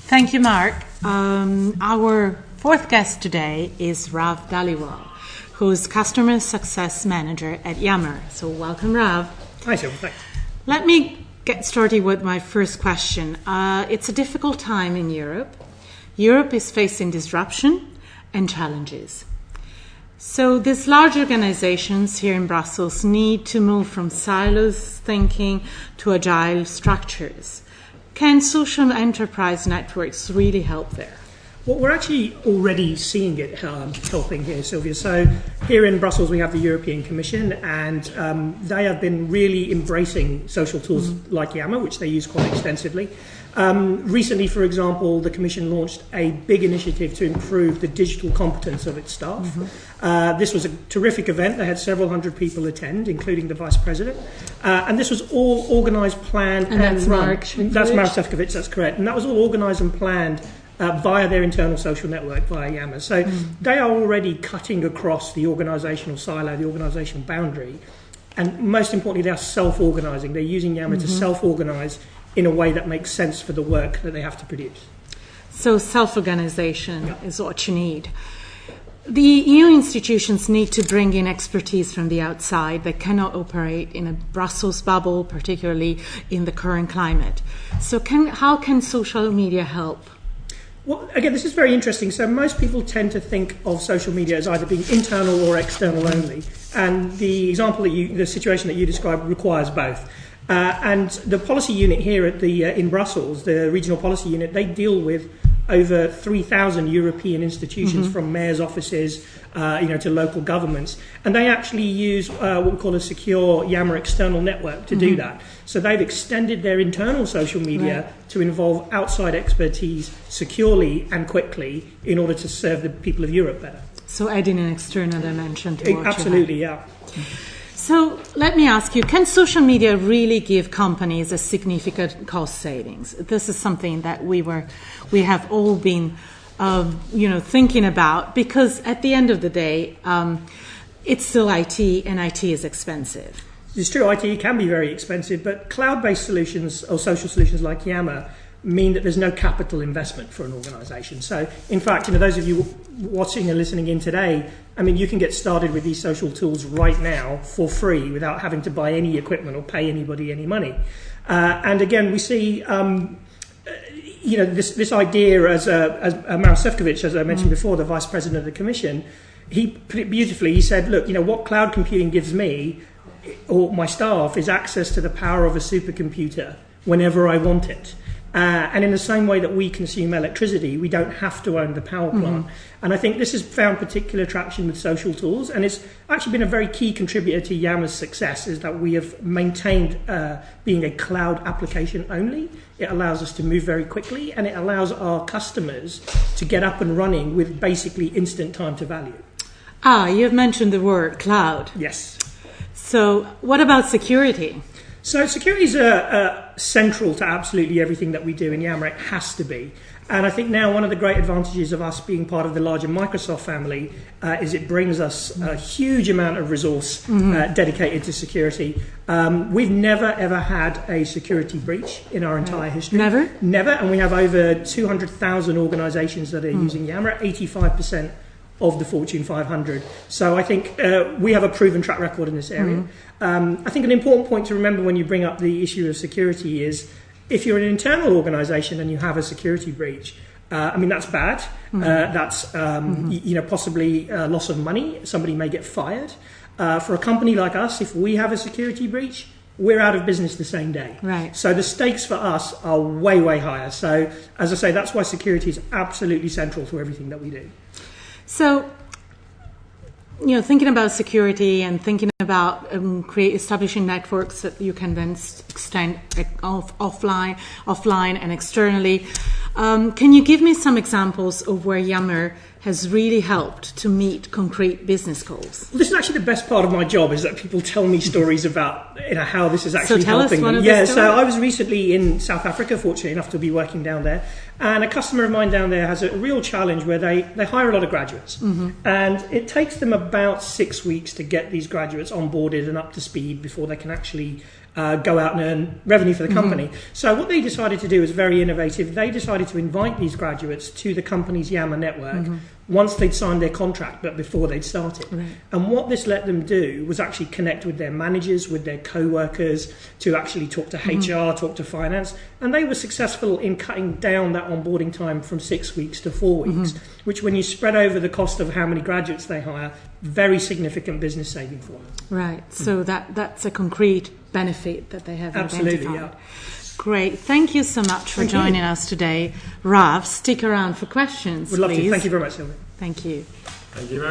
Thank you, Mark. Our fourth guest today is Rav Dhaliwal, who's Customer Success Manager at Yammer. So welcome, Rav. Hi, Silvia. Thanks. Let me get started with my first question. It's a difficult time in Europe. Europe is facing disruption and challenges. So these large organizations here in Brussels need to move from silos thinking to agile structures. Can social enterprise networks really help there? Well, we're actually already seeing it helping here, Silvia. So here in Brussels, we have the European Commission, and they have been really embracing social tools like Yammer, which they use quite extensively. Recently, for example, the Commission launched a big initiative to improve the digital competence of its staff. This was a terrific event. They had several hundred people attend, including the Vice President. And this was all organised, planned, and that's run. Mark Shefkovich? That's Mark Shefkovich, that's correct. And that was all organised and planned via their internal social network, via Yammer. So they are already cutting across the organisational silo, the organisational boundary. And most importantly, they are self-organising. They're using Yammer to self-organise in a way that makes sense for the work that they have to produce. So self-organization is what you need. The EU institutions need to bring in expertise from the outside. They cannot operate in a Brussels bubble, particularly in the current climate. So how can social media help? Well, again, this is very interesting. So most people tend to think of social media as either being internal or external only. And the example the situation that you described requires both. And the policy unit here at in Brussels, the regional policy unit, they deal with over 3,000 European institutions, from mayors' offices, to local governments, and they actually use what we call a secure Yammer external network to do that. So they've extended their internal social media to involve outside expertise securely and quickly in order to serve the people of Europe better. So adding an external dimension to what Absolutely, you have. yeah. So let me ask you, can social media really give companies a significant cost savings? This is something that we have all been, thinking about, because at the end of the day, it's still IT, and IT is expensive. It's true, IT can be very expensive, but cloud-based solutions or social solutions like Yammer mean that there's no capital investment for an organisation. So, in fact, those of you watching and listening in today, you can get started with these social tools right now for free without having to buy any equipment or pay anybody any money. And again, we see, this idea as Marek Šefčovič, as I mentioned before, the Vice President of the Commission, he put it beautifully. He said, look, what cloud computing gives me or my staff is access to the power of a supercomputer whenever I want it. And in the same way that we consume electricity, we don't have to own the power plant. And I think this has found particular traction with social tools, and it's actually been a very key contributor to Yammer's success, is that we have maintained being a cloud application only. It allows us to move very quickly, and it allows our customers to get up and running with basically instant time to value. You've mentioned the word cloud. Yes. So what about security? So security is central to absolutely everything that we do in Yammer. It has to be. And I think now one of the great advantages of us being part of the larger Microsoft family is it brings us a huge amount of resource dedicated to security. We've never, ever had a security breach in our entire history. Never? Never. And we have over 200,000 organizations that are using Yammer, 85% of the Fortune 500. So I think we have a proven track record in this area. I think an important point to remember when you bring up the issue of security is if you're an internal organisation and you have a security breach, that's bad. That's possibly loss of money. Somebody may get fired. For a company like us, if we have a security breach, we're out of business the same day. Right. So the stakes for us are way, way higher. So as I say, that's why security is absolutely central to everything that we do. So, thinking about security and thinking about establishing networks that you can then extend offline and externally, can you give me some examples of where Yammer has really helped to meet concrete business goals? This is actually the best part of my job, is that people tell me stories about how this is actually helping them. So I was recently in South Africa, fortunate enough to be working down there, and a customer of mine down there has a real challenge where they hire a lot of graduates, and it takes them about 6 weeks to get these graduates onboarded and up to speed before they can actually go out and earn revenue for the company. So what they decided to do was very innovative. They decided to invite these graduates to the company's Yammer network once they'd signed their contract, but before they'd started. Right. And what this let them do was actually connect with their managers, with their co-workers, to actually talk to HR, talk to finance. And they were successful in cutting down that onboarding time from 6 weeks to 4 weeks, which when you spread over the cost of how many graduates they hire, very significant business saving for them. Right. So that's a concrete benefit that they have Absolutely, identified. yeah. Great. Thank you so much for joining us today. Rav, stick around for questions, We'd love please. to. Thank you very much, Silvia. Thank you. Thank you very much.